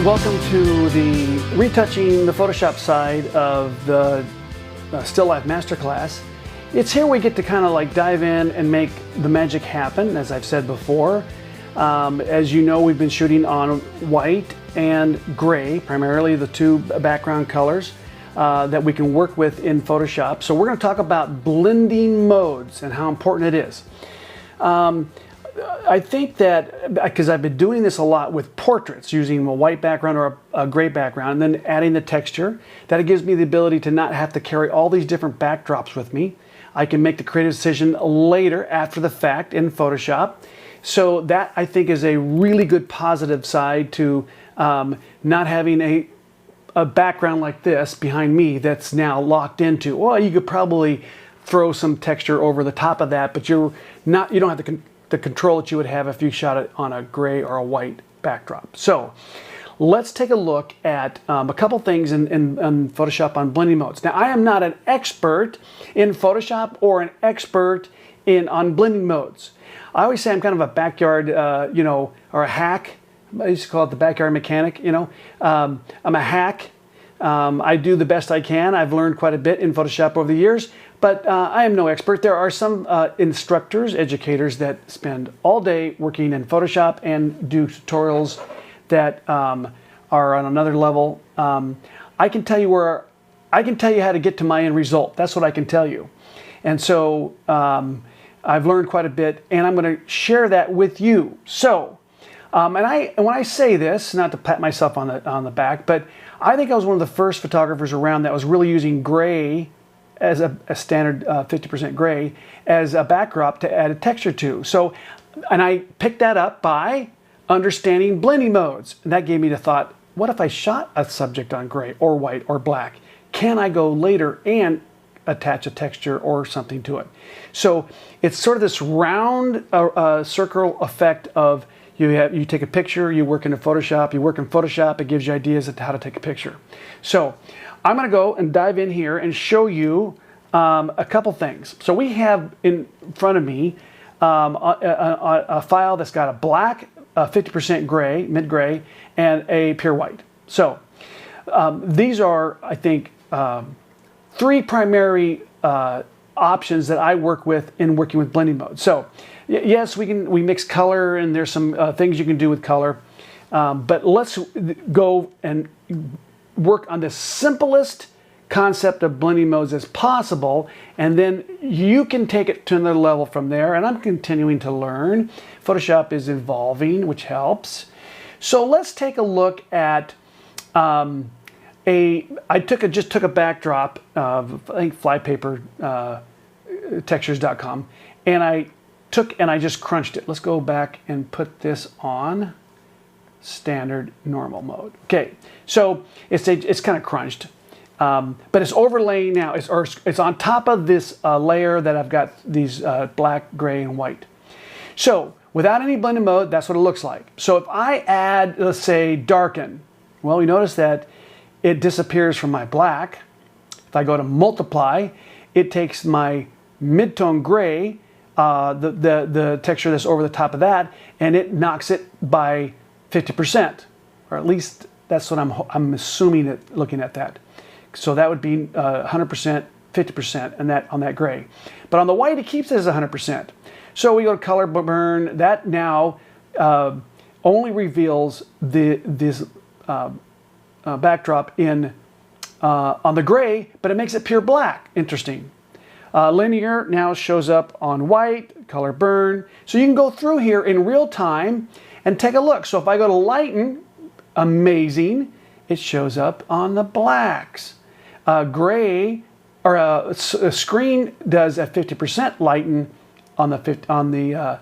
Welcome to the retouching the Photoshop side of the Still Life Masterclass. It's here we get to kind of like dive in and make the magic happen, as I've said before. As you know, we've been shooting on white and gray, primarily the two background colors that we can work with in Photoshop. So we're going to talk about blending modes and how important it is. I think that because I've been doing this a lot with portraits, using a white background or a gray background, and then adding the texture, that it gives me the ability to not have to carry all these different backdrops with me. I can make the creative decision later after the fact in Photoshop. So that, I think, is a really good positive side to not having a background like this behind me that's now locked into. Well, you could probably throw some texture over the top of that, but you don't have the control that you would have if you shot it on a gray or a white backdrop. So let's take a look at a couple things in Photoshop on blending modes. Now, I am not an expert in Photoshop or an expert on blending modes. I always say I'm kind of a backyard, or a hack. I used to call it the backyard mechanic, I'm a hack. I do the best I can. I've learned quite a bit in Photoshop over the years, but I am no expert. There are some instructors, educators that spend all day working in Photoshop and do tutorials that are on another level. I can tell you how to get to my end result. That's what I can tell you. And so I've learned quite a bit, and I'm going to share that with you. So, and when I say this, not to pat myself on the back, but I think I was one of the first photographers around that was really using gray as a standard 50% gray as a backdrop to add a texture to. So, and I picked that up by understanding blending modes. And that gave me the thought, what if I shot a subject on gray or white or black? Can I go later and attach a texture or something to it? So it's sort of this round circle effect of you take a picture, you work in Photoshop, it gives you ideas as to how to take a picture. So I'm going to go and dive in here and show you a couple things. So we have in front of me a file that's got a black, 50% gray, mid-gray, and a pure white. So these are, I think, three primary options that I work with in working with blending mode. So yes, we mix color, and there's some things you can do with color, but let's go and work on the simplest concept of blending modes as possible, and then you can take it to another level from there. And I'm continuing to learn. Photoshop is evolving, which helps. So let's take a look at I just took a backdrop of, I think, flypaper textures.com, and I just crunched it. Let's go back and put this on standard normal mode. Okay, so it's kind of crunched, but it's overlaying now. It's on top of this layer that I've got these black, gray, and white. So without any blending mode, that's what it looks like. So if I add, let's say, darken, well, we notice that it disappears from my black. If I go to multiply, it takes my mid-tone gray, the texture that's over the top of that, and it knocks it by 50%, or at least that's what I'm assuming it looking at that. So that would be 100%, 50%, and that on that gray. But on the white, it keeps it as 100%. So we go to color burn. That now only reveals this backdrop on the gray, but it makes it pure black. Interesting. Linear now shows up on white, color burn. So you can go through here in real time and take a look. So if I go to lighten, amazing, it shows up on the blacks. Gray, or a screen does a 50% lighten on the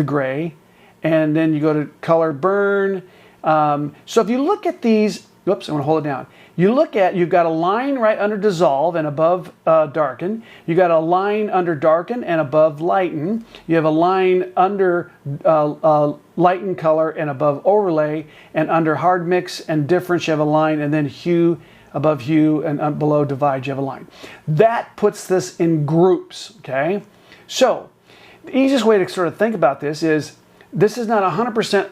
gray, and then you go to color burn. So if you look at these, whoops, I'm going to hold it down. You've got a line right under dissolve and above darken. You got a line under darken and above lighten. You have a line under lighten color and above overlay, and under hard mix and difference you have a line, and then hue, above hue, and below divide you have a line. That puts this in groups, okay? So the easiest way to sort of think about this is not 100%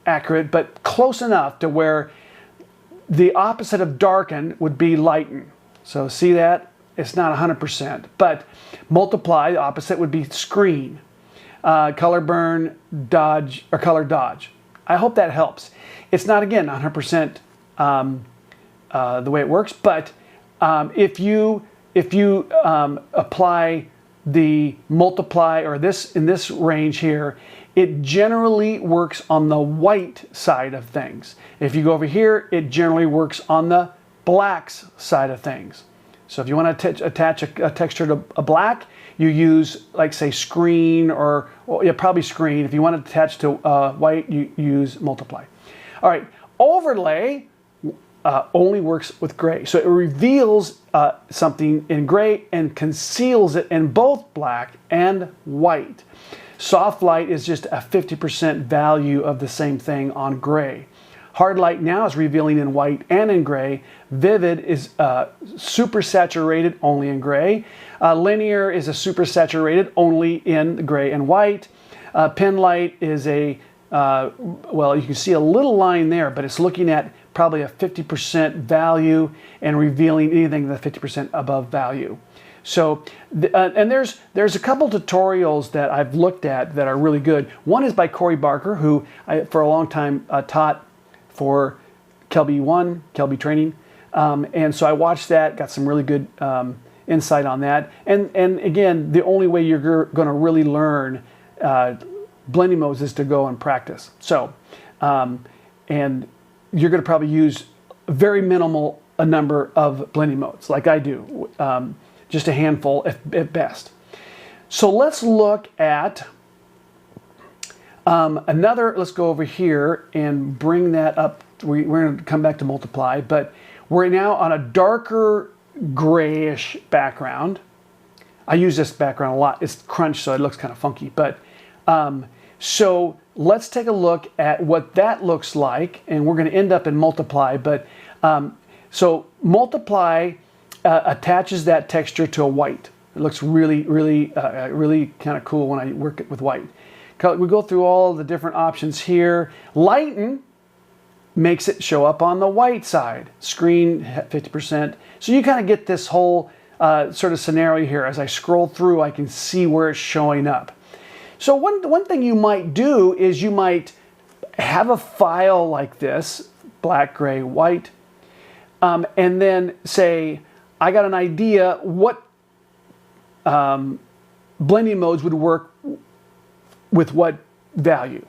accurate, but close enough to where the opposite of darken would be lighten. So see that? It's not 100%, but multiply, the opposite would be screen. Color burn, dodge, or color dodge. I hope that helps. It's not, again, 100% the way it works, but if you apply the multiply, or this in this range here, it generally works on the white side of things. If you go over here, it generally works on the blacks side of things. So if you want to attach a texture to a black, you use, like, say, screen, or, well, yeah, probably screen. If you want to attach to white, you use multiply. All right, overlay only works with gray. So it reveals something in gray and conceals it in both black and white. Soft light is just a 50% value of the same thing on gray. Hard light now is revealing in white and in gray. Vivid is super saturated, only in gray. Linear is a super saturated, only in gray and white. Pen light is a, well, you can see a little line there, but it's looking at probably a 50% value and revealing anything that's 50% above value. So, and there's a couple tutorials that I've looked at that are really good. One is by Corey Barker, who I, for a long time, taught for Kelby 1, Kelby training. And so I watched that, got some really good insight on that. And again, the only way you're going to really learn blending modes is to go and practice. So, and you're going to probably use very minimal a number of blending modes, like I do, just a handful at best. So let's look at let's go over here and bring that up. We're going to come back to multiply, but we're now on a darker grayish background. I use this background a lot. It's crunched, so it looks kind of funky. But so let's take a look at what that looks like, and we're going to end up in multiply. But so multiply attaches that texture to a white. It looks really kind of cool when I work it with white. We go through all the different options here. Lighten makes it show up on the white side. Screen 50%. So you kind of get this whole sort of scenario here. As I scroll through, I can see where it's showing up. So one thing you might do is you might have a file like this, black, gray, white, and then say, I got an idea what blending modes would work with what value.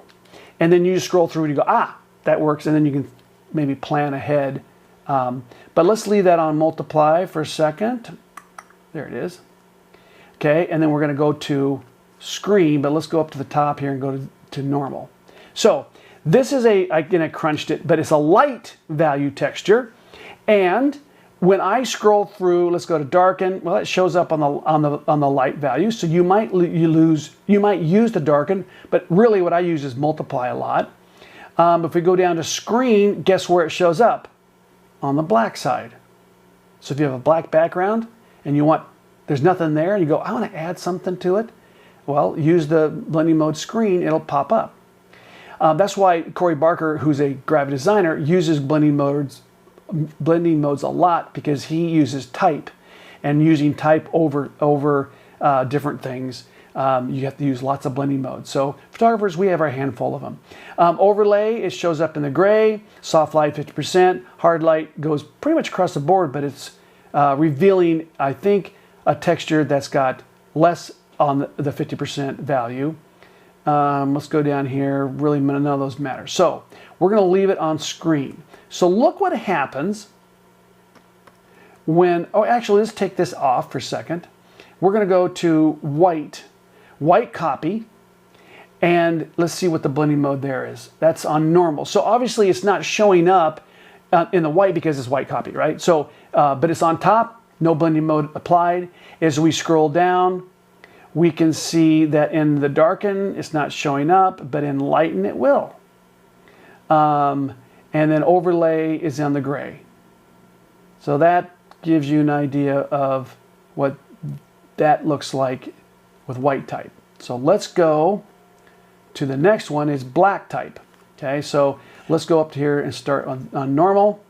And then you just scroll through and you go, ah, that works. And then you can maybe plan ahead. But let's leave that on multiply for a second. There it is. Okay, and then we're going to go to screen, but let's go up to the top here and go to normal. So this is again, I crunched it, but it's a light value texture. And when I scroll through, let's go to darken. Well, it shows up on the light value. So you might use the darken, but really what I use is multiply a lot. If we go down to screen, guess where it shows up? On the black side. So if you have a black background and there's nothing there, and you go, I want to add something to it. Well, use the blending mode screen, it'll pop up. That's why Corey Barker, who's a graphic designer, uses blending modes a lot, because he uses type, and using type over different things, you have to use lots of blending modes. So photographers, we have our handful of them. Overlay, it shows up in the gray. Soft light 50%. Hard light goes pretty much across the board, but it's revealing, I think, a texture that's got less on the 50% value. Let's go down here. Really, none of those matter. So we're going to leave it on screen. So look what happens when, oh, actually, let's take this off for a second. We're going to go to white copy, and let's see what the blending mode there is. That's on normal. So obviously it's not showing up in the white because it's white copy, right? So, but it's on top, no blending mode applied. As we scroll down, we can see that in the darken, it's not showing up, but in lighten, it will. And then overlay is on the gray. So that gives you an idea of what that looks like with white type. So let's go to the next one is black type. Okay, so let's go up to here and start on normal.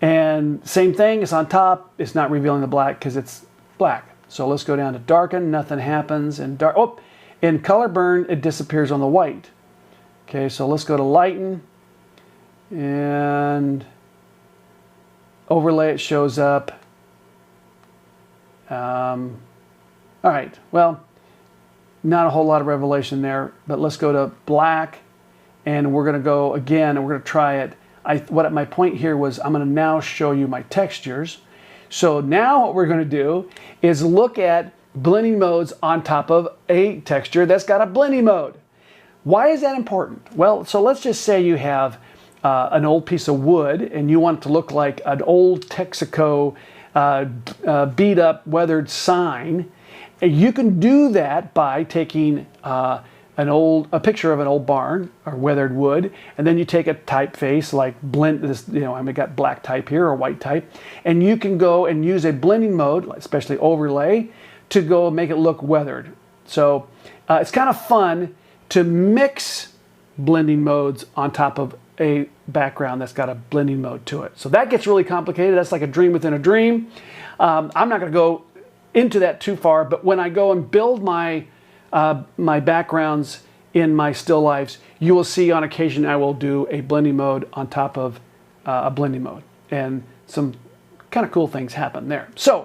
And same thing, it's on top. It's not revealing the black because it's black. So let's go down to darken, nothing happens. And in color burn, it disappears on the white. Okay, so let's go to lighten and overlay, it shows up. All right, well, not a whole lot of revelation there, but let's go to black, and we're going to go again, and we're going to try it. My point here was I'm going to now show you my textures. So now what we're going to do is look at blending modes on top of a texture that's got a blending mode. Why is that important? Well, so let's just say you have an old piece of wood and you want it to look like an old Texaco beat up weathered sign. And you can do that by taking a picture of an old barn or weathered wood, and then you take a typeface like blend this, I've got black type here or white type, and you can go and use a blending mode, especially overlay, to go make it look weathered. So it's kind of fun to mix blending modes on top of a background that's got a blending mode to it. So that gets really complicated. That's like a dream within a dream. I'm not going to go into that too far, but when I go and build my backgrounds in my still lifes, you will see on occasion I will do a blending mode on top of a blending mode, and some kind of cool things happen there. So,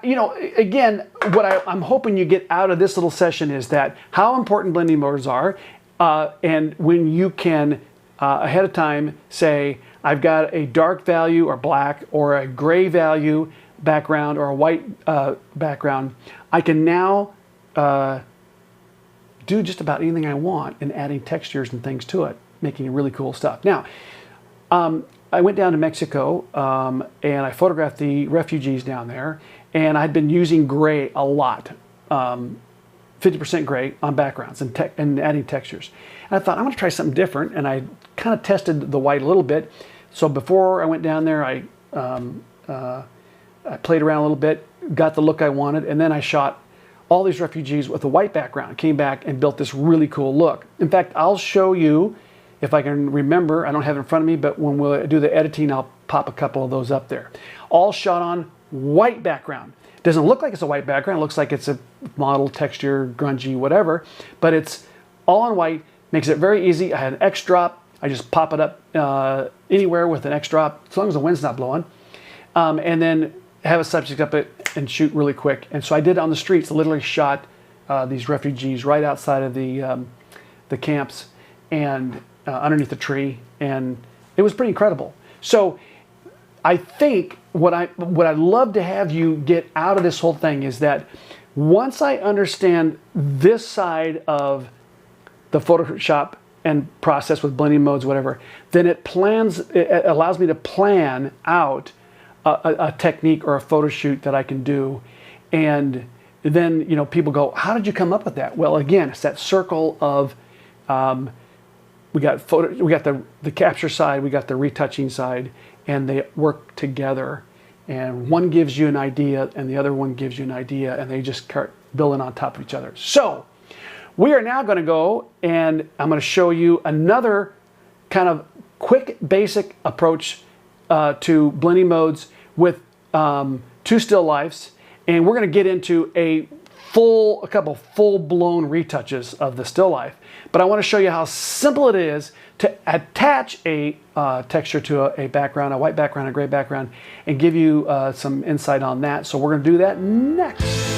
again, what I'm hoping you get out of this little session is that how important blending modes are, and when you can ahead of time say, I've got a dark value or black or a gray value background or a white background, I can now do just about anything I want in adding textures and things to it, making really cool stuff. Now, I went down to Mexico and I photographed the refugees down there, and I'd been using gray a lot, 50% gray on backgrounds and adding textures. And I thought, I'm going to try something different, and I kind of tested the white a little bit. So before I went down there, I played around a little bit, got the look I wanted, and then I shot all these refugees with a white background, came back and built this really cool look. In fact, I'll show you, if I can remember, I don't have it in front of me, but when we'll do the editing, I'll pop a couple of those up there. All shot on white background. It doesn't look like it's a white background, it looks like it's a model, texture, grungy, whatever, but it's all on white, makes it very easy. I had an X drop, I just pop it up anywhere with an X drop, as long as the wind's not blowing, and then have a subject up it and shoot really quick. And so I did it on the streets, literally shot these refugees right outside of the camps and underneath the tree, and it was pretty incredible. So I think what I'd love to have you get out of this whole thing is that once I understand this side of the Photoshop and process with blending modes, whatever, then it allows me to plan out a technique or a photo shoot that I can do. And then, people go, how did you come up with that? Well, again, it's that circle of, we got the capture side, we got the retouching side, and they work together. And one gives you an idea and the other one gives you an idea, and they just start building on top of each other. So we are now going to go, and I'm going to show you another kind of quick, basic approach to blending modes with two still lifes, and we're going to get into a couple full-blown retouches of the still life. But I want to show you how simple it is to attach a texture to a background, a white background, a gray background, and give you some insight on that. So we're going to do that next.